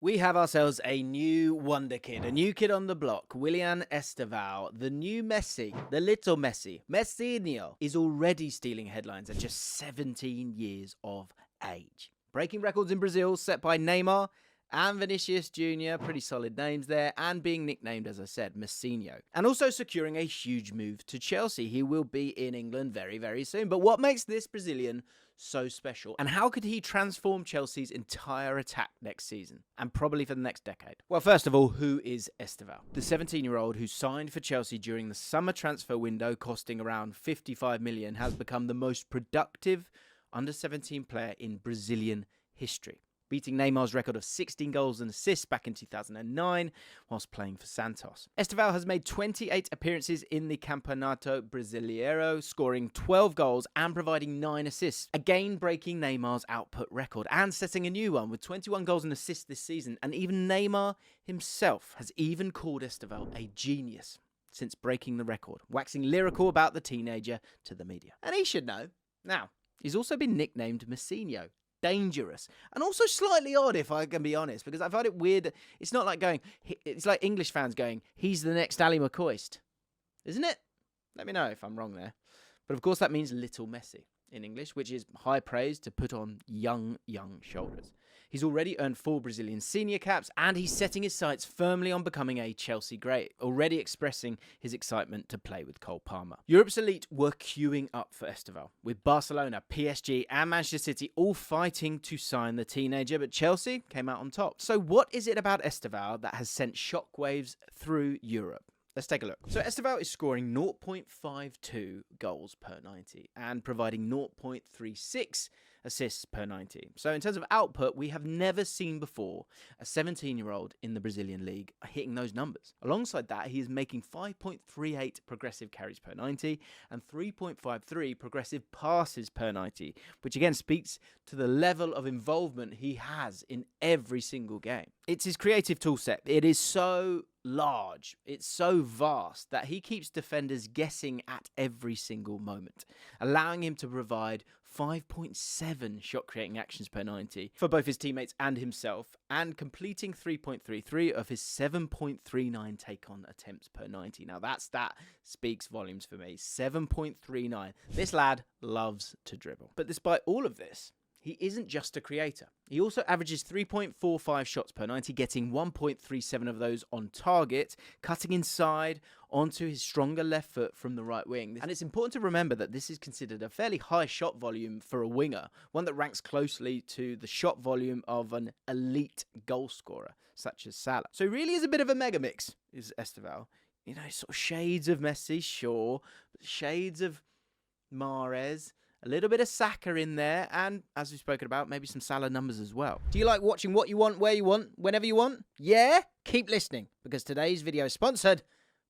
We have ourselves a new Wonderkid, a new kid on the block, Willian Estevao, the new Messi, the little Messi. Messinho is already stealing headlines at just 17 years of age. Breaking records in Brazil set by Neymar and Vinicius Jr., pretty solid names there, and being nicknamed, as I said, Messinho. And also securing a huge move to Chelsea. He will be in England very, very soon. But what makes this Brazilian so special? And how could he transform Chelsea's entire attack next season? And probably for the next decade? Well, first of all, who is Estevao? The 17-year-old who signed for Chelsea during the summer transfer window, costing around 55 million, has become the most productive under-17 player in Brazilian history, beating Neymar's record of 16 goals and assists back in 2009 whilst playing for Santos. Estevao has made 28 appearances in the Campeonato Brasileiro, scoring 12 goals and providing 9 assists, again breaking Neymar's output record and setting a new one with 21 goals and assists this season. And even Neymar himself has even called Estevao a genius since breaking the record, waxing lyrical about the teenager to the media. And he should know. Now, he's also been nicknamed Messinho. Dangerous and also slightly odd, if I can be honest, because I find it weird. It's not like it's like English fans going, he's the next Ali McCoist, isn't it? Let me know if I'm wrong there. But of course that means little Messi in English, which is high praise to put on young shoulders. He's already earned 4 Brazilian senior caps, and he's setting his sights firmly on becoming a Chelsea great, already expressing his excitement to play with Cole Palmer. Europe's elite were queuing up for Estevao, with Barcelona, PSG and Manchester City all fighting to sign the teenager, but Chelsea came out on top. So what is it about Estevao that has sent shockwaves through Europe? Let's take a look. So Estevao is scoring 0.52 goals per 90 and providing 0.36 assists per 90. So in terms of output, we have never seen before a 17-year-old in the Brazilian league hitting those numbers. Alongside that, he is making 5.38 progressive carries per 90 and 3.53 progressive passes per 90, which again speaks to the level of involvement he has in every single game. It's his creative toolset. It is so large, it's so vast that he keeps defenders guessing at every single moment, allowing him to provide 5.7 shot creating actions per 90 for both his teammates and himself, and completing 3.33 of his 7.39 take on attempts per 90. Now that speaks volumes for me. 7.39. This lad loves to dribble. But despite all of this, he isn't just a creator. He also averages 3.45 shots per 90, getting 1.37 of those on target, cutting inside onto his stronger left foot from the right wing. And it's important to remember that this is considered a fairly high shot volume for a winger, one that ranks closely to the shot volume of an elite goal scorer, such as Salah. So he really is a bit of a mega mix, is Estevao. You know, sort of shades of Messi, sure, but shades of Mahrez, a little bit of Saka in there, and as we've spoken about, maybe some Salah numbers as well. Do you like watching what you want, where you want, whenever you want? Yeah? Keep listening, because today's video is sponsored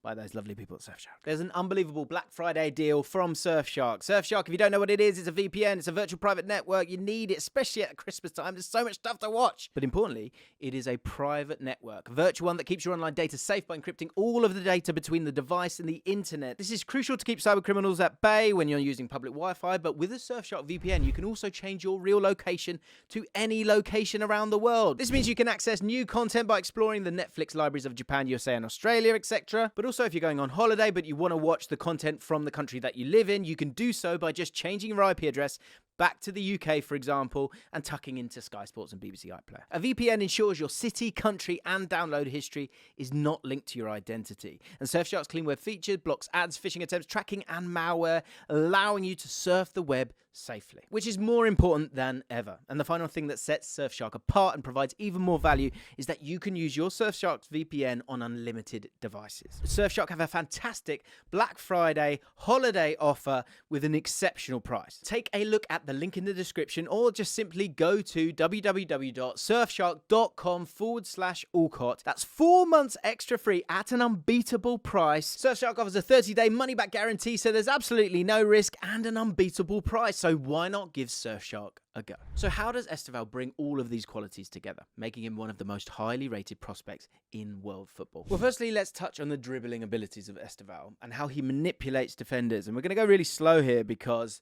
by those lovely people at Surfshark. There's an unbelievable Black Friday deal from Surfshark. Surfshark, if you don't know what it is, it's a VPN. It's a virtual private network. You need it, especially at Christmas time. There's so much stuff to watch. But importantly, it is a private network, a virtual one that keeps your online data safe by encrypting all of the data between the device and the internet. This is crucial to keep cyber criminals at bay when you're using public Wi-Fi, but with a Surfshark VPN, you can also change your real location to any location around the world. This means you can access new content by exploring the Netflix libraries of Japan, USA, and Australia, etc. But also, if you're going on holiday but you want to watch the content from the country that you live in, you can do so by just changing your IP address back to the UK, for example, and tucking into Sky Sports and BBC iPlayer. A VPN ensures your city, country, and download history is not linked to your identity. And Surfshark's clean web feature blocks ads, phishing attempts, tracking, and malware, allowing you to surf the web safely, which is more important than ever. And the final thing that sets Surfshark apart and provides even more value is that you can use your Surfshark's VPN on unlimited devices. Surfshark have a fantastic Black Friday holiday offer with an exceptional price. Take a look at the link in the description, or just simply go to www.surfshark.com/Allcott. That's 4 months extra free at an unbeatable price. Surfshark offers a 30-day money-back guarantee, so there's absolutely no risk and an unbeatable price. So why not give Surfshark a go? So how does Estevao bring all of these qualities together, making him one of the most highly rated prospects in world football? Well, firstly, let's touch on the dribbling abilities of Estevao and how he manipulates defenders. And we're going to go really slow here because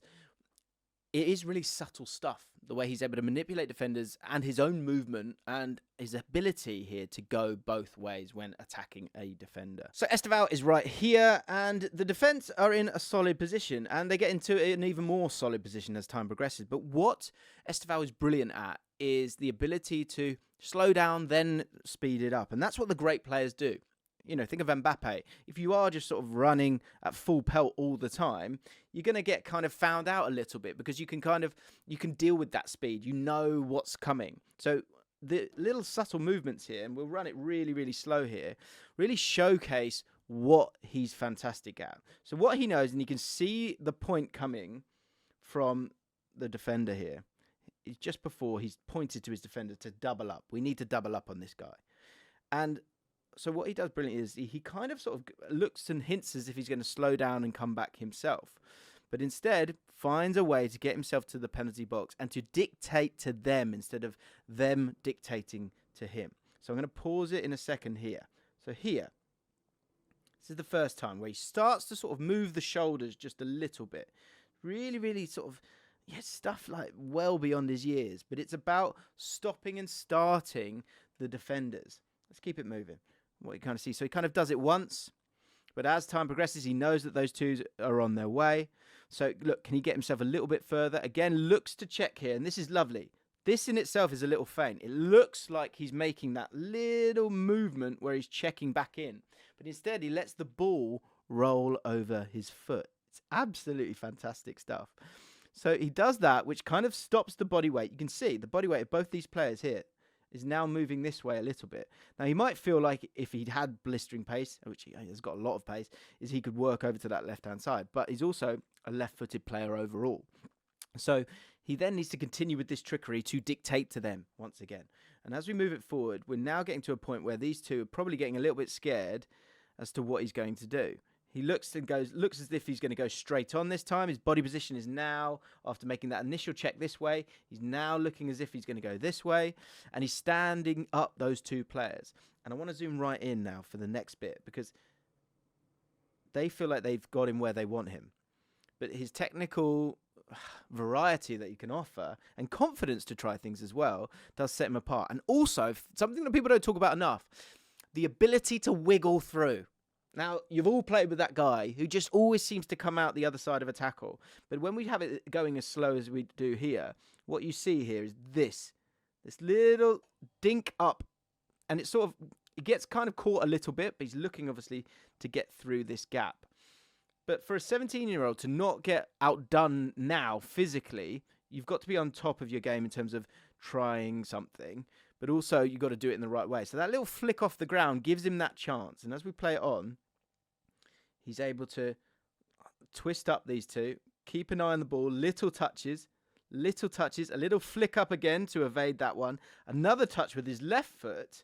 it is really subtle stuff, the way he's able to manipulate defenders and his own movement and his ability here to go both ways when attacking a defender. So Estevao is right here, and the defence are in a solid position, and they get into an even more solid position as time progresses. But what Estevao is brilliant at is the ability to slow down, then speed it up. And that's what the great players do. You know, think of Mbappe. If you are just sort of running at full pelt all the time, you're going to get kind of found out a little bit, because you can deal with that speed. You know what's coming. So the little subtle movements here, and we'll run it really, really slow here, really showcase what he's fantastic at. So what he knows, and you can see the point coming from the defender here, is just before he's pointed to his defender to double up. We need to double up on this guy. And so what he does brilliantly is he kind of sort of looks and hints as if he's going to slow down and come back himself, but instead finds a way to get himself to the penalty box and to dictate to them instead of them dictating to him. So I'm going to pause it in a second here. So here, this is the first time where he starts to sort of move the shoulders just a little bit. Really, really sort of, stuff like well beyond his years, but it's about stopping and starting the defenders. Let's keep it moving. What you kind of see. So he kind of does it once, but as time progresses, he knows that those twos are on their way. So look, can he get himself a little bit further? Again, looks to check here, and this is lovely. This in itself is a little feint. It looks like he's making that little movement where he's checking back in, but instead he lets the ball roll over his foot. It's absolutely fantastic stuff. So he does that, which kind of stops the body weight. You can see the body weight of both these players here is now moving this way a little bit. Now, he might feel like if he'd had blistering pace, which he has got a lot of pace, is he could work over to that left-hand side. But he's also a left-footed player overall. So he then needs to continue with this trickery to dictate to them once again. And as we move it forward, we're now getting to a point where these two are probably getting a little bit scared as to what he's going to do. He looks as if he's going to go straight on this time. His body position is now, after making that initial check this way, he's now looking as if he's going to go this way. And he's standing up those two players. And I want to zoom right in now for the next bit, because they feel like they've got him where they want him. But his technical variety that he can offer and confidence to try things as well does set him apart. And also, something that people don't talk about enough, the ability to wiggle through. Now, you've all played with that guy who just always seems to come out the other side of a tackle. But when we have it going as slow as we do here, what you see here is this little dink up. And it gets kind of caught a little bit, but he's looking, obviously, to get through this gap. But for a 17-year-old to not get outdone now physically, you've got to be on top of your game in terms of trying something. But also, you've got to do it in the right way. So that little flick off the ground gives him that chance. And as we play it on, he's able to twist up these two, keep an eye on the ball, little touches, a little flick up again to evade that one. Another touch with his left foot,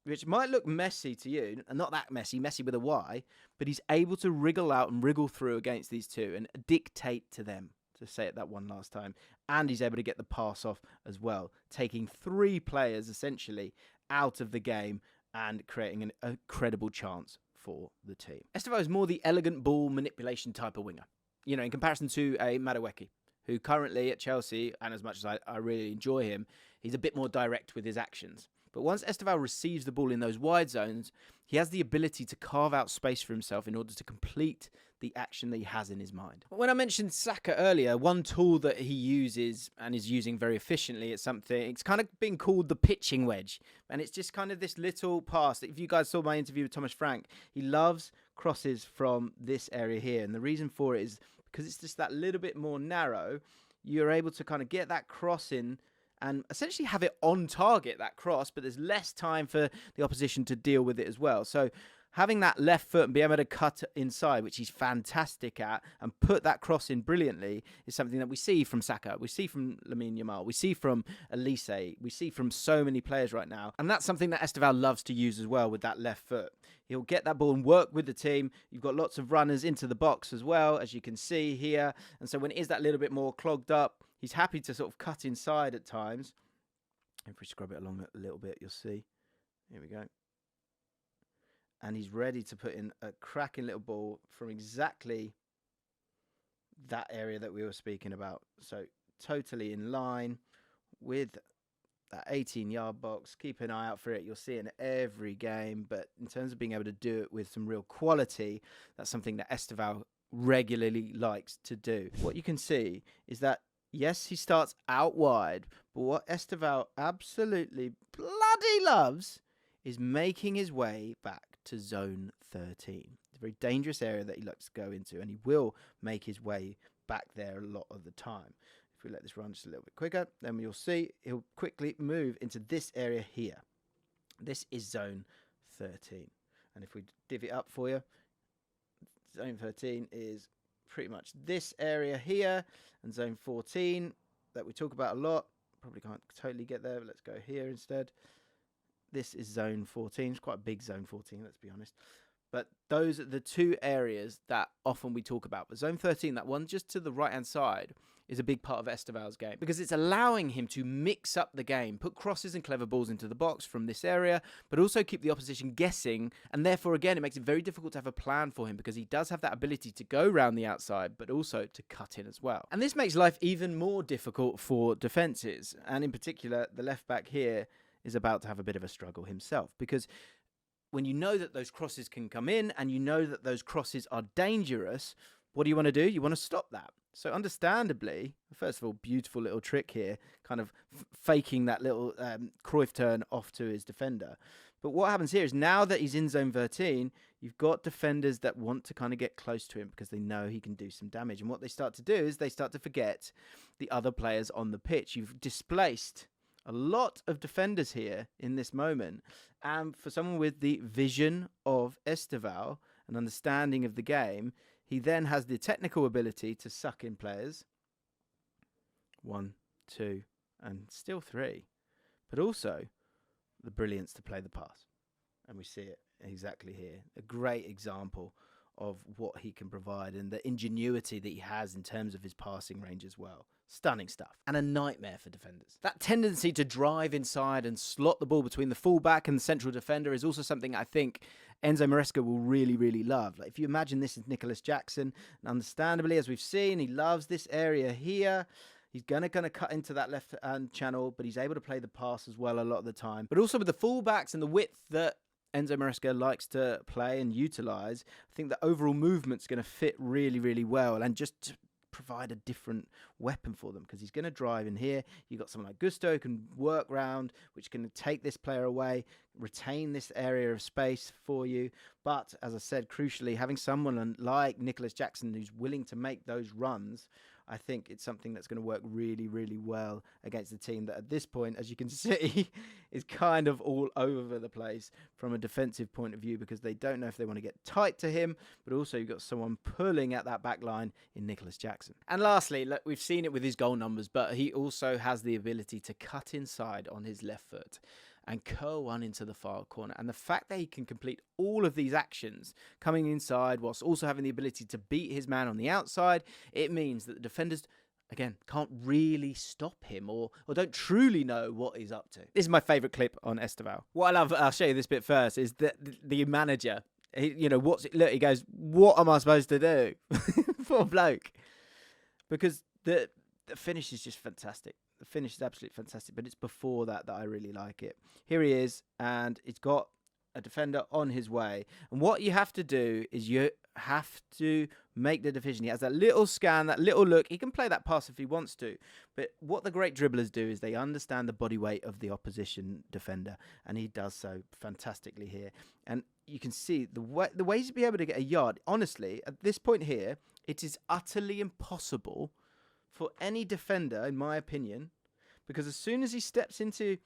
which might look messy to you, and not that messy with a Y, but he's able to wriggle out and wriggle through against these two and dictate to them, to say it that one last time. And he's able to get the pass off as well, taking three players essentially out of the game and creating an incredible chance for the team. Estevao is more the elegant ball manipulation type of winger, you know, in comparison to a Madueke, who currently at Chelsea, and as much as I really enjoy him, he's a bit more direct with his actions. But once Estevao receives the ball in those wide zones, he has the ability to carve out space for himself in order to complete the action that he has in his mind. When I mentioned Saka earlier, one tool that he uses and is using very efficiently it's kind of been called the pitching wedge. And it's just kind of this little pass. If you guys saw my interview with Thomas Frank, he loves crosses from this area here. And the reason for it is because it's just that little bit more narrow, you're able to kind of get that cross in and essentially have it on target, that cross, but there's less time for the opposition to deal with it as well. So having that left foot and be able to cut inside, which he's fantastic at, and put that cross in brilliantly is something that we see from Saka, we see from Lamine Yamal, we see from Elise, we see from so many players right now. And that's something that Estevao loves to use as well with that left foot. He'll get that ball and work with the team. You've got lots of runners into the box as well, as you can see here. And so when it is that little bit more clogged up, he's happy to sort of cut inside at times. If we scrub it along a little bit, you'll see. Here we go. And he's ready to put in a cracking little ball from exactly that area that we were speaking about. So totally in line with that 18-yard box. Keep an eye out for it. You'll see it in every game. But in terms of being able to do it with some real quality, that's something that Estevao regularly likes to do. What you can see is that, yes, he starts out wide, but what Estevao absolutely bloody loves is making his way back to zone 13. It's a very dangerous area that he likes to go into, and he will make his way back there a lot of the time. If we let this run just a little bit quicker, then you'll see he'll quickly move into this area here. This is zone 13. And if we divvy it up for you, zone 13 is pretty much this area here, and zone 14 that we talk about a lot. Probably can't totally get there, but let's go here instead. This is zone 14. It's quite a big zone 14, let's be honest. But those are the two areas that often we talk about. But zone 13, that one just to the right-hand side, is a big part of Estevao's game because it's allowing him to mix up the game, put crosses and clever balls into the box from this area, but also keep the opposition guessing. And therefore, again, it makes it very difficult to have a plan for him because he does have that ability to go around the outside, but also to cut in as well. And this makes life even more difficult for defences. And in particular, the left back here is about to have a bit of a struggle himself because when you know that those crosses can come in and you know that those crosses are dangerous, what do you want to do? You want to stop that. So understandably, first of all, beautiful little trick here, kind of faking that little Cruyff turn off to his defender. But what happens here is now that he's in zone 13, you've got defenders that want to kind of get close to him because they know he can do some damage. And what they start to do is they start to forget the other players on the pitch. You've displaced a lot of defenders here in this moment. And for someone with the vision of Estevao, an understanding of the game, he then has the technical ability to suck in players. 1, 2, and still 3. But also the brilliance to play the pass. And we see it exactly here. A great example of what he can provide and the ingenuity that he has in terms of his passing range as well. Stunning stuff. And a nightmare for defenders. That tendency to drive inside and slot the ball between the fullback and the central defender is also something I think Enzo Maresca will really, really love. Like if you imagine this is Nicholas Jackson, and understandably, as we've seen, he loves this area here. He's gonna cut into that left-hand channel, but he's able to play the pass as well a lot of the time. But also with the fullbacks and the width that Enzo Maresca likes to play and utilise, I think the overall movement's going to fit really, really well and just provide a different weapon for them because he's going to drive in here. You've got someone like Gusto who can work round, which can take this player away, retain this area of space for you. But as I said, crucially, having someone like Nicholas Jackson who's willing to make those runs, I think it's something that's going to work really, really well against the team that at this point, as you can see, is kind of all over the place from a defensive point of view because they don't know if they want to get tight to him, but also you've got someone pulling at that back line in Nicholas Jackson. And lastly, look, we've seen it with his goal numbers, but he also has the ability to cut inside on his left foot and curl one into the far corner. And the fact that he can complete all of these actions coming inside whilst also having the ability to beat his man on the outside, it means that the defenders, again, can't really stop him or don't truly know what he's up to. This is my favourite clip on Estevao. What I love, I'll show you this bit first, is that the manager, he goes, what am I supposed to do? Poor bloke. Because the finish is just fantastic. The finish is absolutely fantastic, but it's before that I really like it. Here he is, and he's got a defender on his way. And what you have to do is you have to make the division. He has that little scan, that little look. He can play that pass if he wants to. But what the great dribblers do is they understand the body weight of the opposition defender, and he does so fantastically here. And you can see the ways to be able to get a yard. Honestly, at this point here, it is utterly impossible for any defender, in my opinion, because as soon as he steps into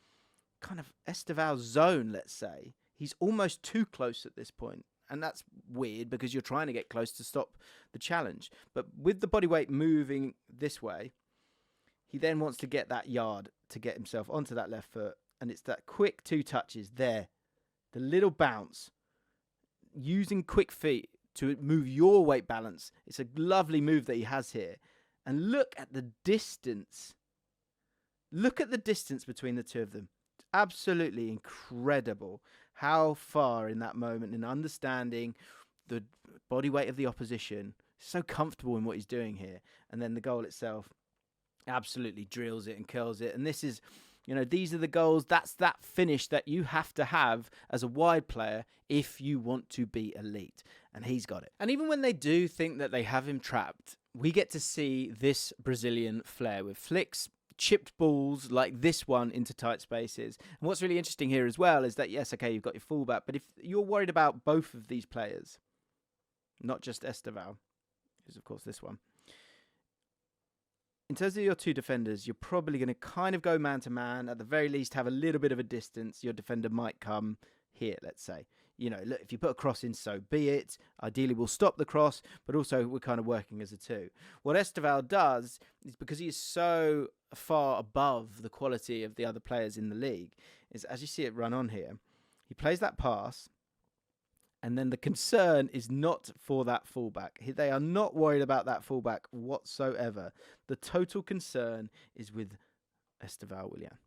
kind of Estevao's zone, let's say, he's almost too close at this point. And that's weird because you're trying to get close to stop the challenge. But with the body weight moving this way, he then wants to get that yard to get himself onto that left foot. And it's that quick 2 touches there. The little bounce, using quick feet to move your weight balance. It's a lovely move that he has here. And look at the distance. Look at the distance between the two of them. It's absolutely incredible how far in that moment in understanding the body weight of the opposition so comfortable in what he's doing here. And then the goal itself absolutely drills it and curls it. And this is, these are the goals. That's that finish that you have to have as a wide player if you want to be elite. And he's got it. And even when they do think that they have him trapped, we get to see this Brazilian flair with flicks, chipped balls like this one into tight spaces. And what's really interesting here as well is that, yes, okay, you've got your fullback, but if you're worried about both of these players, not just Estevao, who's of course this one, in terms of your two defenders, you're probably going to kind of go man-to-man, at the very least have a little bit of a distance. Your defender might come here, let's say. Look, if you put a cross in, so be it. Ideally, we'll stop the cross, but also we're kind of working as a two. What Estevao does is, because he is so far above the quality of the other players in the league, is as you see it run on here, he plays that pass, and then the concern is not for that fullback. They are not worried about that fullback whatsoever. The total concern is with Estevao Willian,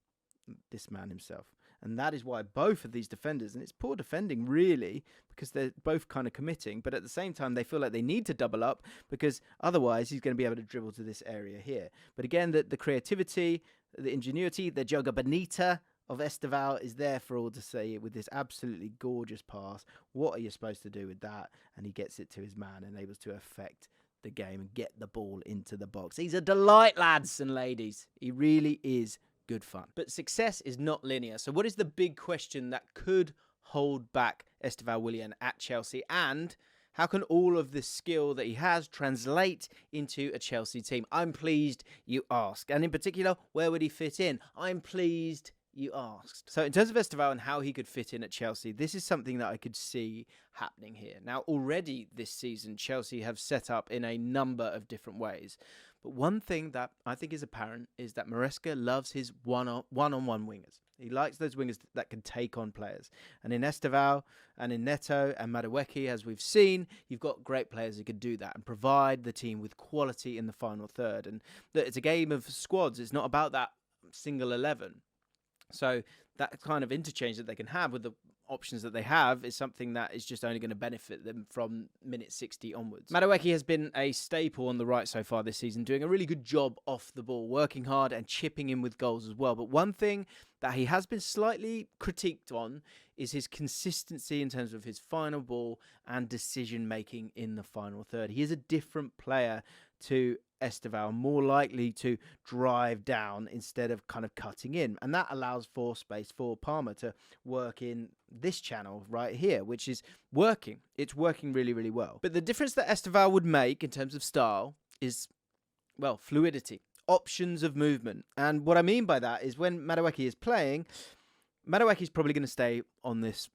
this man himself. And that is why both of these defenders, and it's poor defending really, because they're both kind of committing, but at the same time they feel like they need to double up, because otherwise he's going to be able to dribble to this area here. But again, the creativity, the ingenuity, the joga bonita of Estevao is there for all to see with this absolutely gorgeous pass. What are you supposed to do with that? And he gets it to his man and able to affect the game and get the ball into the box. He's a delight, lads and ladies. He really is good fun. But success is not linear. So what is the big question that could hold back Estevao Willian at Chelsea? And how can all of this skill that he has translate into a Chelsea team? I'm pleased you ask. And in particular, where would he fit in? I'm pleased you asked. So in terms of Estevao and how he could fit in at Chelsea, this is something that I could see happening here. Now, already this season, Chelsea have set up in a number of different ways. But one thing that I think is apparent is that Maresca loves his one-on-one wingers. He likes those wingers that can take on players. And in Estevao and in Neto and Madueke, as we've seen, you've got great players who can do that and provide the team with quality in the final third. And it's a game of squads. It's not about that single 11. So that kind of interchange that they can have with the options that they have is something that is just only going to benefit them from minute 60 onwards. Madueke has been a staple on the right so far this season, doing a really good job off the ball, working hard and chipping in with goals as well. But one thing that he has been slightly critiqued on is his consistency in terms of his final ball and decision making in the final third. He is a different player to Estevao, more likely to drive down instead of kind of cutting in. And that allows for space for Palmer to work in this channel right here, which is working. It's working really, really well. But the difference that Estevao would make in terms of style is, well, fluidity, options of movement. And what I mean by that is when Madueke is playing, Madueke is probably going to stay on this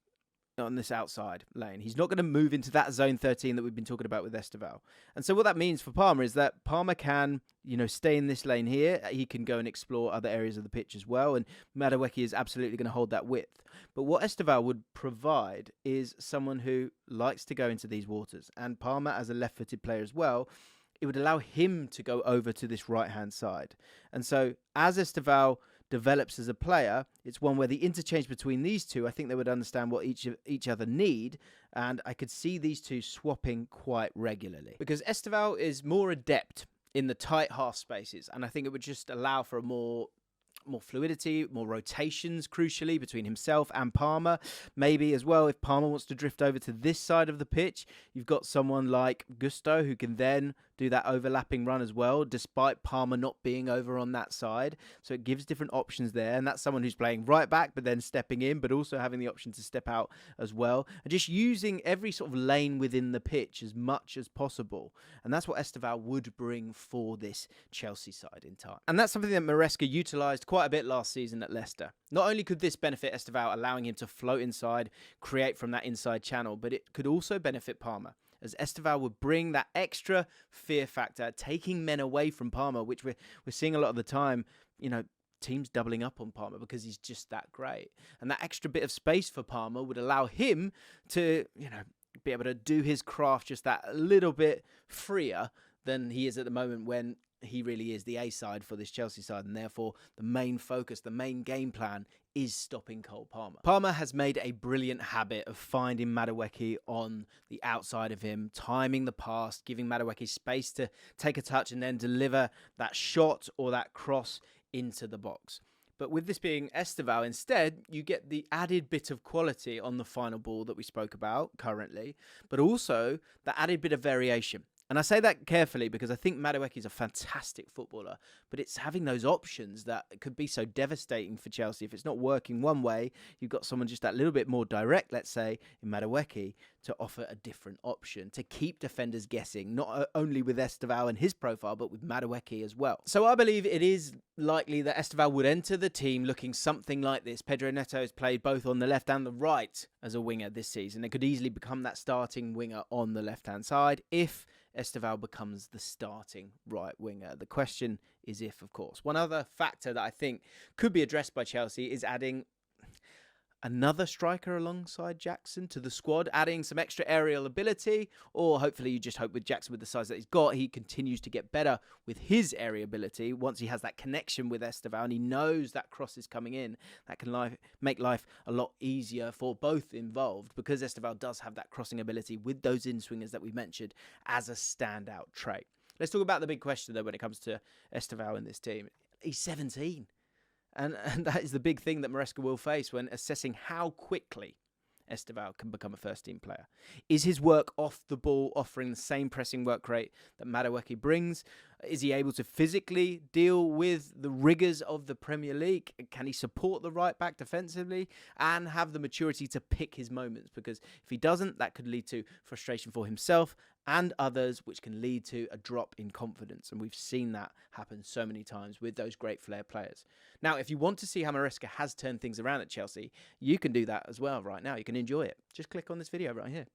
outside lane. He's not going to move into that zone 13 that we've been talking about with Estevao. And so what that means for Palmer is that Palmer can, stay in this lane here. He can go and explore other areas of the pitch as well. And Madueke is absolutely going to hold that width. But what Estevao would provide is someone who likes to go into these waters. And Palmer, as a left-footed player as well, it would allow him to go over to this right-hand side. And so as Estevao develops as a player, it's one where the interchange between these two, I think they would understand what each other need, and I could see these two swapping quite regularly. Because Estevao is more adept in the tight half spaces, and I think it would just allow for a more fluidity, more rotations, crucially, between himself and Palmer. Maybe as well, if Palmer wants to drift over to this side of the pitch, you've got someone like Gusto who can then do that overlapping run as well, despite Palmer not being over on that side. So it gives different options there. And that's someone who's playing right back, but then stepping in, but also having the option to step out as well. And just using every sort of lane within the pitch as much as possible. And that's what Estevao would bring for this Chelsea side in time. And that's something that Maresca utilised quite a bit last season at Leicester. Not only could this benefit Estevao, allowing him to float inside, create from that inside channel, but it could also benefit Palmer, as Estevao would bring that extra fear factor, taking men away from Palmer, which we're seeing a lot of the time, teams doubling up on Palmer because he's just that great. And that extra bit of space for Palmer would allow him to, be able to do his craft just that little bit freer than he is at the moment, when he really is the A side for this Chelsea side, and therefore the main focus, the main game plan is stopping Cole Palmer. Palmer has made a brilliant habit of finding Madueke on the outside of him, timing the pass, giving Madueke space to take a touch and then deliver that shot or that cross into the box. But with this being Estevao, instead, you get the added bit of quality on the final ball that we spoke about currently, but also the added bit of variation. And I say that carefully because I think Madueke is a fantastic footballer, but it's having those options that could be so devastating for Chelsea. If it's not working one way, you've got someone just that little bit more direct, let's say, in Madueke, to offer a different option, to keep defenders guessing, not only with Estevao and his profile, but with Madueke as well. So I believe it is likely that Estevao would enter the team looking something like this. Pedro Neto has played both on the left and the right as a winger this season. It could easily become that starting winger on the left-hand side if Estevao becomes the starting right winger. The question is if, of course. One other factor that I think could be addressed by Chelsea is adding another striker alongside Jackson to the squad, adding some extra aerial ability, or hopefully you just hope with Jackson, with the size that he's got, he continues to get better with his area ability once he has that connection with Estevao and he knows that cross is coming in. That can make life a lot easier for both involved, because Estevao does have that crossing ability with those in-swingers that we mentioned as a standout trait. Let's talk about the big question, though, when it comes to Estevao in this team. He's 17. And that is the big thing that Maresca will face when assessing how quickly Estevao can become a first-team player. Is his work off the ball offering the same pressing work rate that Madueke brings? Is he able to physically deal with the rigours of the Premier League? Can he support the right-back defensively and have the maturity to pick his moments? Because if he doesn't, that could lead to frustration for himself and others, which can lead to a drop in confidence. And we've seen that happen so many times with those great flair players. Now, if you want to see how Maresca has turned things around at Chelsea, you can do that as well right now. You can enjoy it. Just click on this video right here.